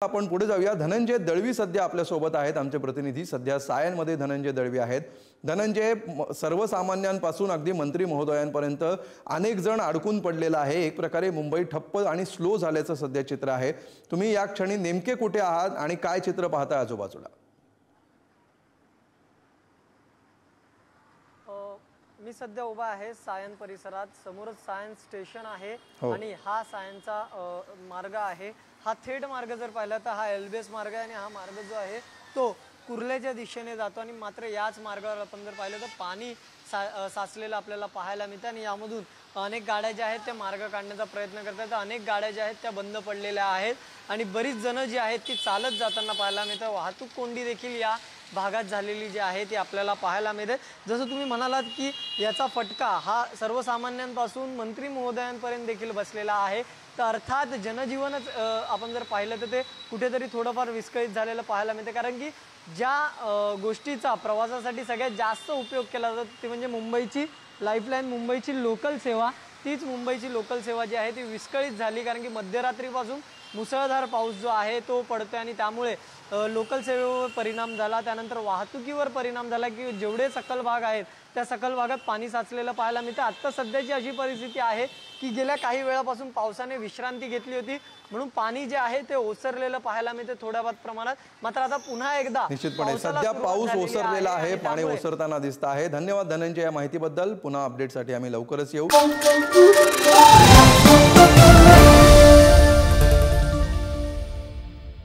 आपण पुढे जाऊया। धनंजय दळवी सध्या आपल्या सोबत आहेत, आमचे प्रतिनिधी सध्या सायनमध्ये धनंजय दळवी आहेत। धनंजय, सर्वसामान्यांपासून अगदी मंत्री महोदयांपर्यंत अनेक जण अडकून पडलेला आहे। एक प्रकारे मुंबई ठप्प आणि स्लो झाल्याचं सध्या चित्र आहे। तुम्ही या क्षणी नेमके कुठे आहात आणि काय चित्र पाहताय आजूबाजूला? मी सध्या उभा आहे सायन परिसरात। समोरच सायन स्टेशन आहे आणि हा सायनचा मार्ग आहे। हा थेट मार्ग जर पाहिला तर हा एलबीएस मार्ग आहे आणि हा मार्ग जो आहे तो कुर्ल्याच्या दिशेने जातो आणि मात्र याच मार्गावर आपण जर पाहिलं तर पाणी साचलेलं आपल्याला पाहायला मिळतं आणि यामधून अनेक गाड्या ज्या आहेत त्या मार्ग काढण्याचा प्रयत्न करतात। अनेक गाड्या ज्या आहेत त्या बंद पडलेल्या आहेत आणि बरीच जण जी आहेत ती चालत जाताना पाहायला मिळतं। वाहतूक कोंडी देखील या भागात झालेली जी आहे ती आपल्याला पाहायला मिळते। जसं तुम्ही म्हणालात की याचा फटका हा सर्वसामान्यांपासून मंत्री महोदयांपर्यंत देखील बसलेला आहे। तर अर्थात जनजीवनच आपण जर पाहिलं तर ते कुठेतरी थोडंफार विस्कळीत झालेलं पाहायला मिळते, कारण की ज्या गोष्टीचा प्रवासासाठी सगळ्यात जास्त उपयोग केला जातो ते म्हणजे मुंबईची लाईफलाईन, मुंबईची लोकल सेवा। तीच मुंबईची लोकल सेवा जी आहे ती विस्कळीत झाली, कारण की मध्यरात्रीपासून मुसळधार पाऊस जो आहे तो पडतोय आणि त्यामुळे लोकल सेवेवर परिणाम झाला। त्यानंतर वाहतुकीवर परिणाम झाला की जेवढे सखल भाग आहेत त्या सखल भागात पाणी साचलेलं पाहायला मिळतं। आता सध्याची अशी परिस्थिती आहे की गेल्या काही वेळापासून पावसाने विश्रांती घेतली होती, म्हणून पाणी जे आहे ते ओसरलेलं पाहायला मिळतं थोड्या प्रमाणात। मात्र आता पुन्हा एकदा निश्चितपणे सध्या पाऊस ओसरलेला आहे, पाणी ओसरताना दिसत आहे। धन्यवाद धनंजय या माहितीबद्दल। पुन्हा अपडेटसाठी आम्ही लवकरच येऊ।